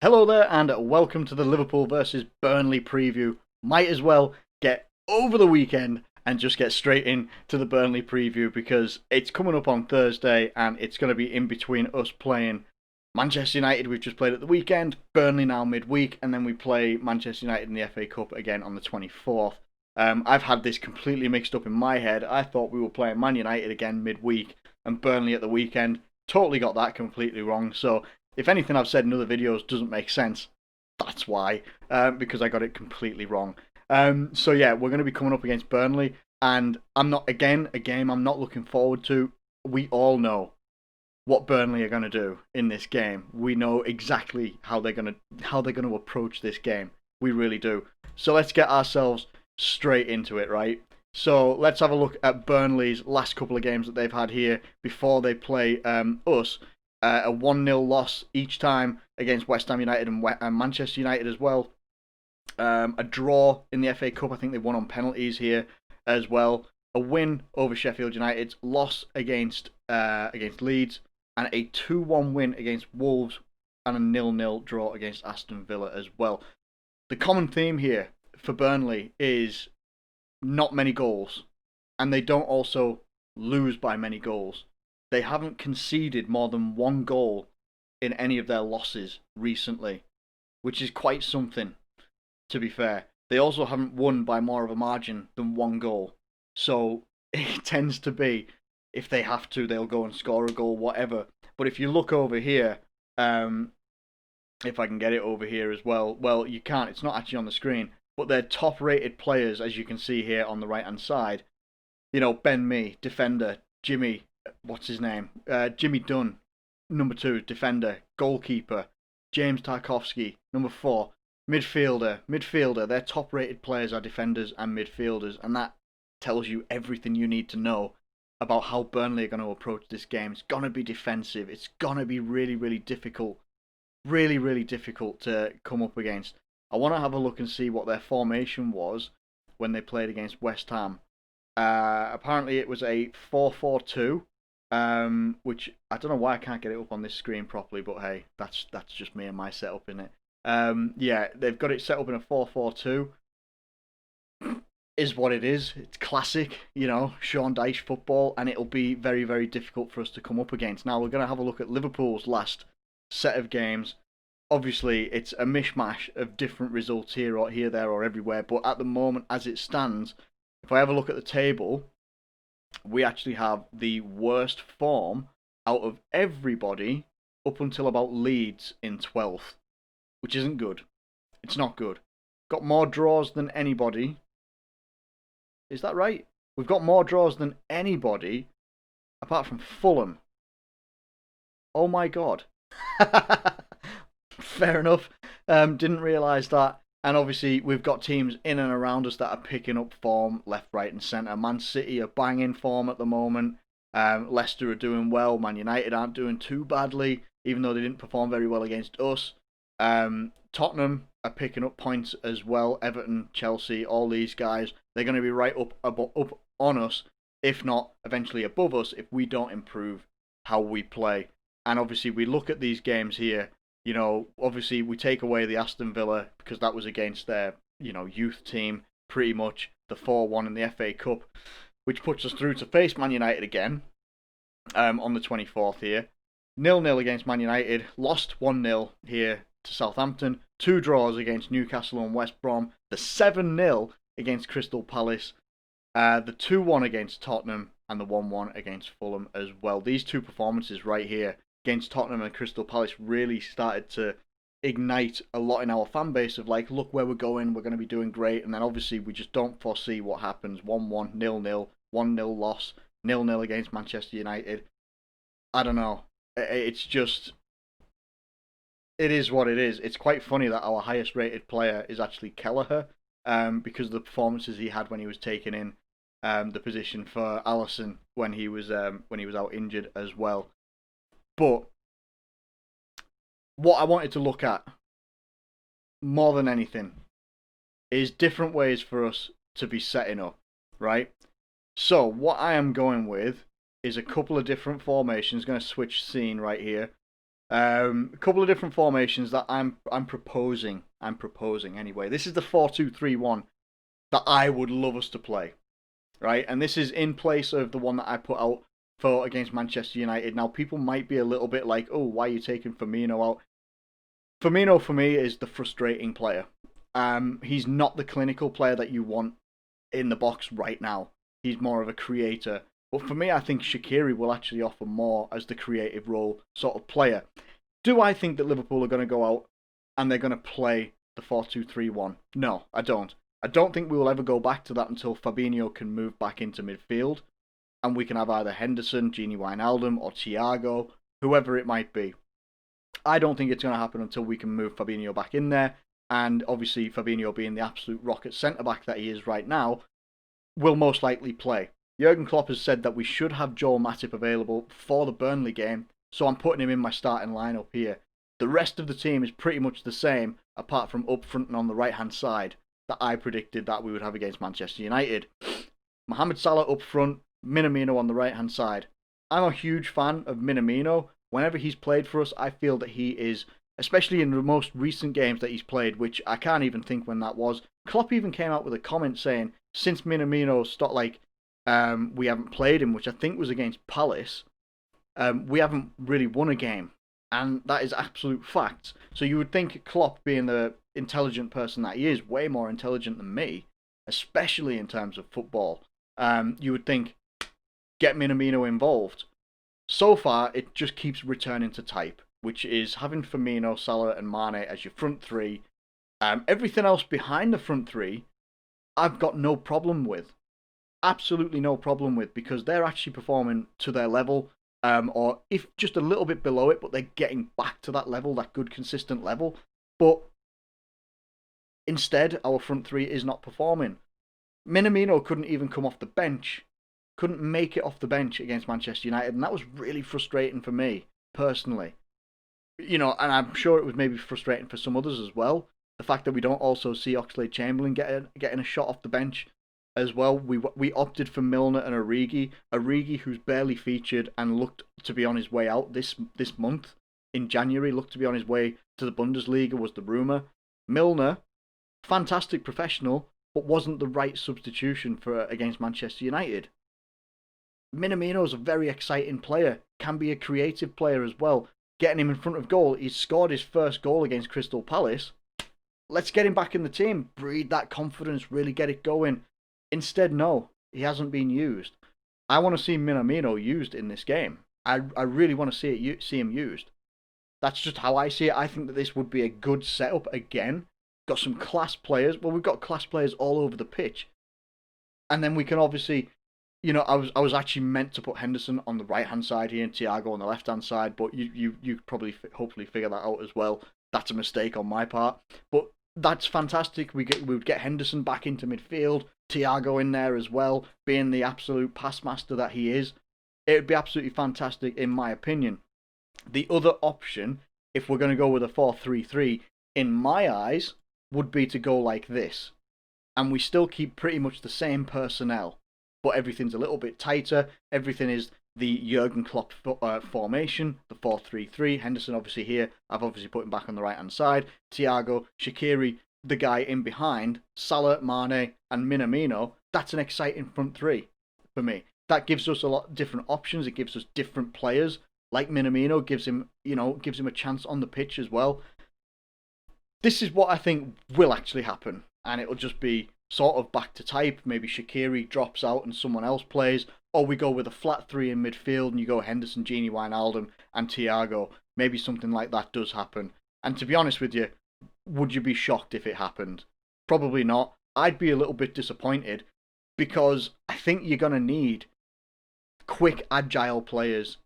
Hello there and welcome to the Liverpool versus Burnley preview. Might as well get over the weekend and just get straight into the Burnley preview because it's coming up on Thursday and it's going to be in between us playing Manchester United, we've just played at the weekend, Burnley now midweek, and then we play Manchester United in the FA Cup again on the 24th. I've had this completely mixed up in my head. I thought we were playing Man United again midweek and Burnley at the weekend. Totally got that completely wrong. So if anything I've said in other videos doesn't make sense, that's why, because I got it completely wrong. So yeah, we're going to be coming up against Burnley, and I'm not, again, a game I'm not looking forward to. We all know what Burnley are going to do in this game. We know exactly how they're going to approach this game. We really do. So let's get ourselves straight into it, right? So let's have a look at Burnley's last couple of games that they've had here before they play us. A 1-0 loss each time against West Ham United and Manchester United as well. A draw in the FA Cup. I think they won on penalties here as well. A win over Sheffield United. Loss against Leeds. And a 2-1 win against Wolves. And a 0-0 draw against Aston Villa as well. The common theme here for Burnley is not many goals. And they don't also lose by many goals. They haven't conceded more than one goal in any of their losses recently, which is quite something, to be fair. They also haven't won by more of a margin than one goal. So it tends to be, if they have to, they'll go and score a goal, whatever. But if you look over here, if I can get it over here as well, well, you can't, it's not actually on the screen, but they're top-rated players, as you can see here on the right-hand side. You know, Ben Mee, defender, Jimmy, what's his name? Jimmy Dunn, number 2, defender, goalkeeper. James Tarkowski, number 4, midfielder. Their top-rated players are defenders and midfielders, and that tells you everything you need to know about how Burnley are going to approach this game. It's going to be defensive. It's going to be really, really difficult. Really, really difficult to come up against. I want to have a look and see what their formation was when they played against West Ham. Apparently it was a 4-4-2. Which I don't know why I can't get it up on this screen properly, but hey, that's just me and my setup in it. Yeah, they've got it set up in a 4-4-2. Is what it is. It's classic, you know, Sean Dyche football, and it'll be very, very difficult for us to come up against. Now we're going to have a look at Liverpool's last set of games. Obviously, it's a mishmash of different results here or here, there, or everywhere. But at the moment, as it stands, if I have a look at the table, we actually have the worst form out of everybody up until about Leeds in 12th, which isn't good. It's not good. Got more draws than anybody. Is that right? We've got more draws than anybody apart from Fulham. Oh my god. Fair enough. Didn't realise that. And obviously, we've got teams in and around us that are picking up form left, right, and centre. Man City are banging form at the moment. Leicester are doing well. Man United aren't doing too badly, even though they didn't perform very well against us. Tottenham are picking up points as well. Everton, Chelsea, all these guys, they're going to be right up on us, if not eventually above us, if we don't improve how we play. And obviously, we look at these games here. You know, obviously we take away the Aston Villa because that was against their, you know, youth team, pretty much the 4-1 in the FA Cup, which puts us through to face Man United again on the 24th here. 0-0 against Man United, lost 1-0 here to Southampton, 2 draws against Newcastle and West Brom, the 7-0 against Crystal Palace, the 2-1 against Tottenham, and the 1-1 against Fulham as well. These two performances right here against Tottenham and Crystal Palace really started to ignite a lot in our fan base of like, look where we're going, we're going to be doing great, and then obviously we just don't foresee what happens. 1-1, 0-0, 1-0 loss, 0-0 against Manchester United. I don't know. It's just, it is what it is. It's quite funny that our highest rated player is actually Kelleher, because of the performances he had when he was taking in the position for Alisson when he was out injured as well. But what I wanted to look at more than anything is different ways for us to be setting up, right? So what I am going with is a couple of different formations. Going to switch scene right here. A couple of different formations that I'm proposing. I'm proposing anyway. This is the 4-2-3-1 that I would love us to play, right? And this is in place of the one that I put out for against Manchester United. Now, people might be a little bit like, "Oh, why are you taking Firmino out?" Firmino for me is the frustrating player. He's not the clinical player that you want in the box right now. He's more of a creator. But for me, I think Shaqiri will actually offer more as the creative role sort of player. Do I think that Liverpool are going to go out and they're going to play the 4-2-3-1? No, I don't. I don't think we will ever go back to that until Fabinho can move back into midfield and we can have either Henderson, Gini Wijnaldum, or Thiago, whoever it might be. I don't think it's going to happen until we can move Fabinho back in there. And obviously, Fabinho being the absolute rocket centre back that he is right now, will most likely play. Jurgen Klopp has said that we should have Joel Matip available for the Burnley game, so I'm putting him in my starting lineup here. The rest of the team is pretty much the same, apart from up front and on the right hand side that I predicted that we would have against Manchester United. Mohamed Salah up front, Minamino on the right hand side. I'm a huge fan of Minamino. Whenever he's played for us, I feel that he is, especially in the most recent games that he's played, which I can't even think when that was. Klopp even came out with a comment saying, since Minamino stopped, we haven't played him, which I think was against Palace, we haven't really won a game. And that is absolute fact. So you would think Klopp, being the intelligent person that he is, way more intelligent than me, especially in terms of football, you would think, get Minamino involved. So far, it just keeps returning to type, which is having Firmino, Salah, and Mane as your front three. Everything else behind the front three, I've got no problem with. Absolutely no problem with, because they're actually performing to their level, or if just a little bit below it, but they're getting back to that level, that good, consistent level. But instead, our front three is not performing. Minamino couldn't even come off the bench, couldn't make it off the bench against Manchester United, and that was really frustrating for me, personally. And I'm sure it was maybe frustrating for some others as well. The fact that we don't also see Oxlade-Chamberlain getting a shot off the bench as well. We opted for Milner and Origi, who's barely featured and looked to be on his way out this month. In January, looked to be on his way to the Bundesliga, was the rumour. Milner, fantastic professional, but wasn't the right substitution for against Manchester United. Minamino's a very exciting player, can be a creative player as well. Getting him in front of goal, he's scored his first goal against Crystal Palace. Let's get him back in the team, breed that confidence, really get it going. Instead, no, he hasn't been used. I want to see Minamino used in this game. I really want to see him used. That's just how I see it. I think that this would be a good setup again. Got some class players. Well, we've got class players all over the pitch. And then we can obviously, I was actually meant to put Henderson on the right hand side here and Thiago on the left hand side, but you probably hopefully figure that out as well. That's a mistake on my part, but that's fantastic. We would get Henderson back into midfield, Thiago in there as well, being the absolute pass master that he is. It would be absolutely fantastic in my opinion. The other option, if we're going to go with a 4-3-3, in my eyes, would be to go like this, and we still keep pretty much the same personnel, but everything's a little bit tighter. Everything is the Jurgen Klopp formation, the 4-3-3. Henderson obviously here. I've obviously put him back on the right hand side. Thiago, Shaqiri, the guy in behind, Salah, Mane, and Minamino. That's an exciting front three for me. That gives us a lot of different options. It gives us different players. Like Minamino, gives him a chance on the pitch as well. This is what I think will actually happen, and it'll just be sort of back to type. Maybe Shaqiri drops out and someone else plays, or we go with a flat three in midfield and you go Henderson, Gini Wijnaldum, and Thiago. Maybe something like that does happen. And to be honest with you, would you be shocked if it happened? Probably not. I'd be a little bit disappointed, because I think you're going to need quick, agile players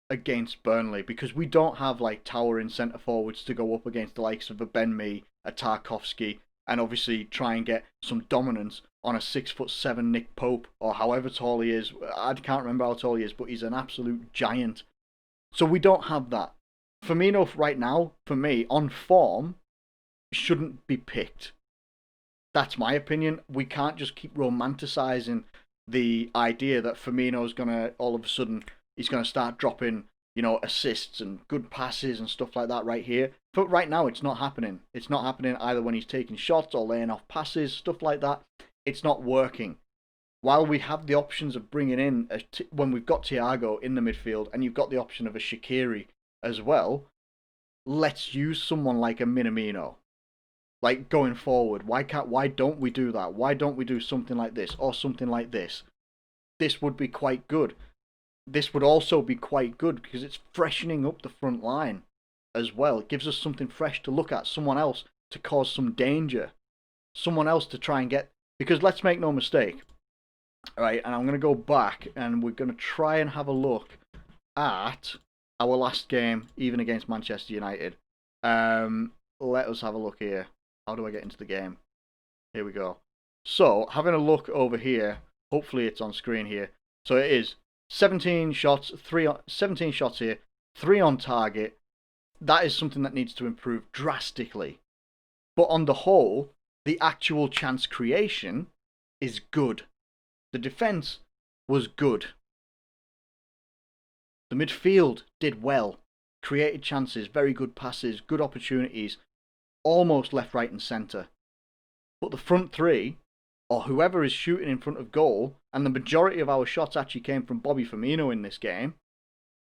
against Burnley, because we don't have towering centre forwards to go up against the likes of a Ben Mee, a Tarkowski, and obviously try and get some dominance on a 6'7" Nick Pope, or however tall he is. I can't remember how tall he is, but he's an absolute giant. So we don't have that. Firmino right now, for me, on form, shouldn't be picked. That's my opinion. We can't just keep romanticising the idea that Firmino's going to, all of a sudden, he's going to start dropping assists and good passes and stuff like that right here. But right now, it's not happening. It's not happening either when he's taking shots or laying off passes, stuff like that. It's not working. While we have the options of bringing in, when we've got Thiago in the midfield and you've got the option of a Shaqiri as well, let's use someone like a Minamino. Like going forward, why don't we do that? Why don't we do something like this or something like this? This would be quite good. This would also be quite good because it's freshening up the front line as well. It gives us something fresh to look at, someone else to cause some danger, someone else to try and get. Because let's make no mistake, right? And I'm going to go back and we're going to try and have a look at our last game, even against Manchester United. Let us have a look here. How do I get into the game? Here we go. So, having a look over here, hopefully it's on screen here. So it is 17 shots, 17 shots here, 3 on target. That is something that needs to improve drastically. But on the whole, the actual chance creation is good. The defence was good. The midfield did well. Created chances, very good passes, good opportunities, almost left, right and centre. But the front three, or whoever is shooting in front of goal, and the majority of our shots actually came from Bobby Firmino in this game,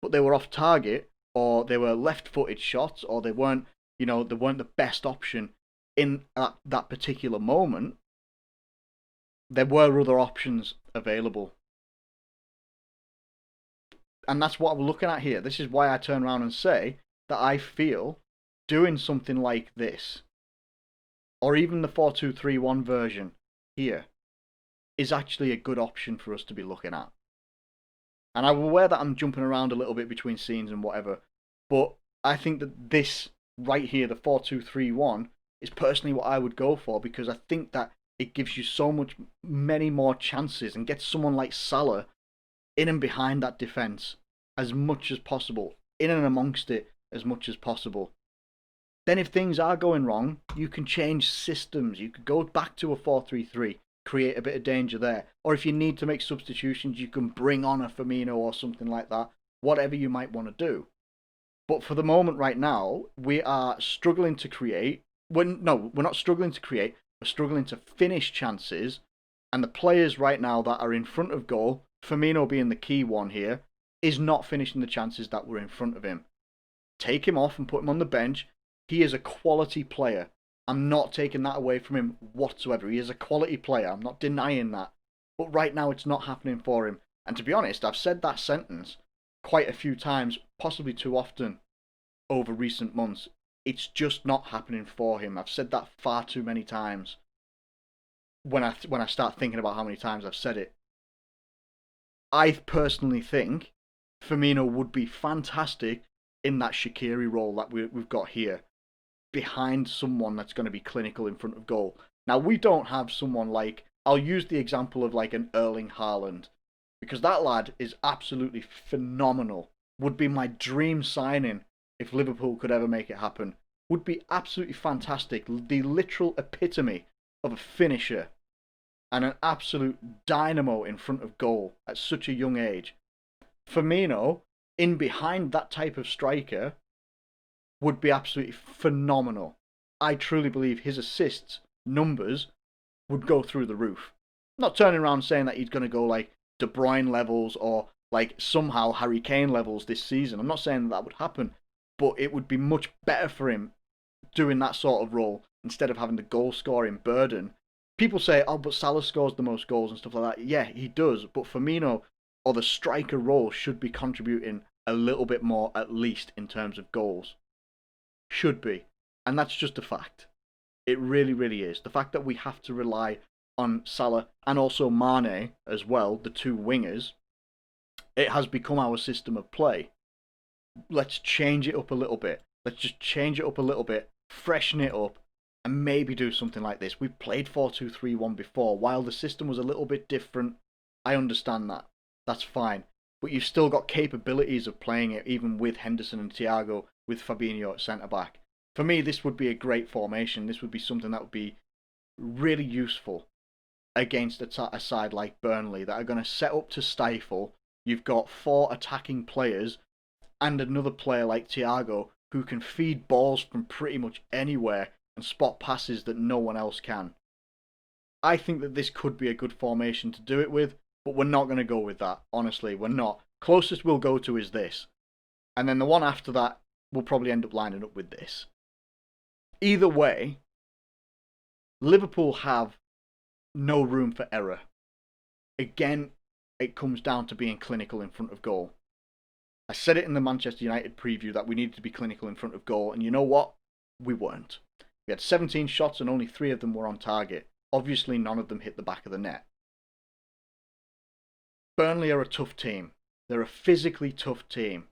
but they were off target, or they were left-footed shots, or they weren't the best option in that particular moment. There were other options available. And that's what we're looking at here. This is why I turn around and say that I feel doing something like this, or even the 4-2-3-1 version here, is actually a good option for us to be looking at. And I'm aware that I'm jumping around a little bit between scenes and whatever, but I think that this right here, the 4-2-3-1, is personally what I would go for, because I think that it gives you many more chances and gets someone like Salah in and behind that defence as much as possible, in and amongst it as much as possible. Then if things are going wrong, you can change systems. You could go back to a 4-3-3, create a bit of danger there. Or if you need to make substitutions, you can bring on a Firmino or something like that. Whatever you might want to do. But for the moment right now, we are struggling to create. We're not struggling to create. We're struggling to finish chances. And the players right now that are in front of goal, Firmino being the key one here, is not finishing the chances that were in front of him. Take him off and put him on the bench. He is a quality player. I'm not taking that away from him whatsoever. He is a quality player. I'm not denying that. But right now it's not happening for him. And to be honest, I've said that sentence quite a few times, possibly too often over recent months. It's just not happening for him. I've said that far too many times. When I start thinking about how many times I've said it. I personally think Firmino would be fantastic in that Shaqiri role that we've got here, behind someone that's going to be clinical in front of goal. Now, we don't have someone like, I'll use the example of like an Erling Haaland, because that lad is absolutely phenomenal. Would be my dream signing if Liverpool could ever make it happen. Would be absolutely fantastic. The literal epitome of a finisher and an absolute dynamo in front of goal at such a young age. Firmino, in behind that type of striker, would be absolutely phenomenal. I truly believe his assists numbers would go through the roof. Not turning around saying that he's going to go like De Bruyne levels or like somehow Harry Kane levels this season. I'm not saying that would happen, but it would be much better for him doing that sort of role instead of having the goal scoring burden. People say, oh, but Salah scores the most goals and stuff like that. Yeah, he does, but Firmino, or the striker role, should be contributing a little bit more, at least in terms of goals. Should be. And that's just a fact. It really, really is. The fact that we have to rely on Salah and also Mane as well, the two wingers, it has become our system of play. Let's change it up a little bit. Let's just change it up a little bit, freshen it up, and maybe do something like this. We've played 4-2-3-1 before. While the system was a little bit different, I understand that. That's fine. But you've still got capabilities of playing it, even with Henderson and Thiago, with Fabinho at centre-back. For me, this would be a great formation. This would be something that would be really useful against a side like Burnley that are going to set up to stifle. You've got 4 attacking players, and another player like Thiago who can feed balls from pretty much anywhere and spot passes that no one else can. I think that this could be a good formation to do it with, but we're not going to go with that. Honestly, we're not. Closest we'll go to is this. And then the one after that, we'll probably end up lining up with this. Either way, Liverpool have no room for error. Again, it comes down to being clinical in front of goal. I said it in the Manchester United preview that we needed to be clinical in front of goal, and you know what? We weren't. We had 17 shots and only 3 of them were on target. Obviously, none of them hit the back of the net. Burnley are a tough team. They're a physically tough team.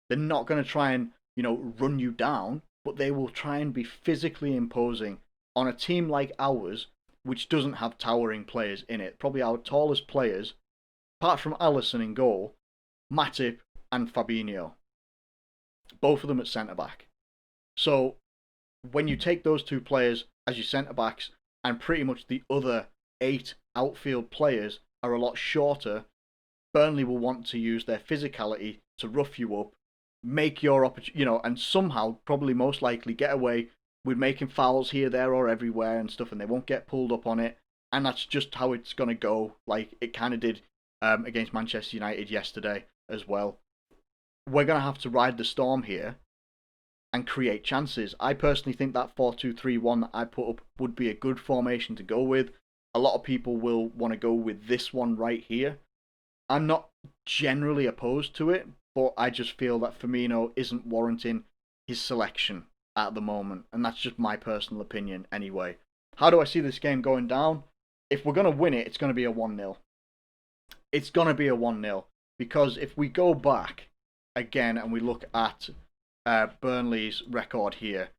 They're not going to try and, run you down, but they will try and be physically imposing on a team like ours, which doesn't have towering players in it. Probably our tallest players, apart from Alisson in goal, Matip and Firmino. Both of them at centre-back. So, when you take those 2 players as your centre-backs, and pretty much the other 8 outfield players are a lot shorter, Burnley will want to use their physicality to rough you up, make your opportunity, and somehow, probably most likely, get away with making fouls here, there, or everywhere and stuff, and they won't get pulled up on it. And that's just how it's going to go, like it kind of did against Manchester United yesterday as well. We're going to have to ride the storm here and create chances. I personally think that 4-2-3-1 that I put up would be a good formation to go with. A lot of people will want to go with this one right here. I'm not generally opposed to it, but I just feel that Firmino isn't warranting his selection at the moment, and that's just my personal opinion anyway. How do I see this game going down? If we're going to win it, it's going to be a 1-0. It's going to be a 1-0, because if we go back again and we look at Burnley's record here,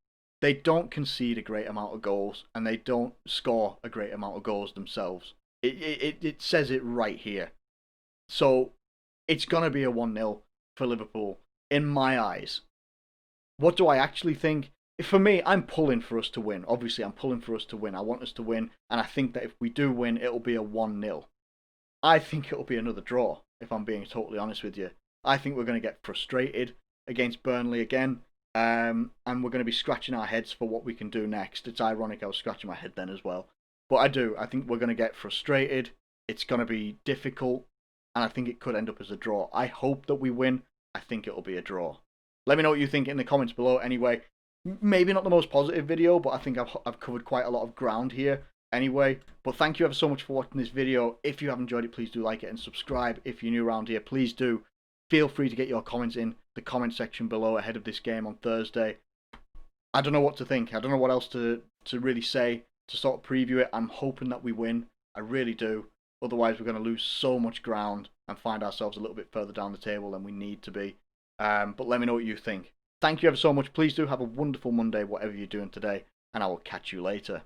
they don't concede a great amount of goals, and they don't score a great amount of goals themselves. It says it right here. So it's going to be a 1-0 for Liverpool, in my eyes. What do I actually think? For me, I'm pulling for us to win. Obviously, I'm pulling for us to win. I want us to win, and I think that if we do win, it'll be a 1-0. I think it'll be another draw, if I'm being totally honest with you. I think we're going to get frustrated against Burnley again, and we're going to be scratching our heads for what we can do next. It's ironic I was scratching my head then as well. But I think we're going to get frustrated. It's going to be difficult, and I think it could end up as a draw. I hope that we win. I think it'll be a draw. Let me know what you think in the comments below anyway. Maybe not the most positive video, but I think I've covered quite a lot of ground here anyway. But thank you ever so much for watching this video. If you have enjoyed it, please do like it and subscribe. If you're new around here, please do. Feel free to get your comments in the comment section below ahead of this game on Thursday. I don't know what to think. I don't know what else to really say to sort of preview it. I'm hoping that we win. I really do. Otherwise, we're going to lose so much ground and find ourselves a little bit further down the table than we need to be. But let me know what you think. Thank you ever so much. Please do have a wonderful Monday, whatever you're doing today, and I will catch you later.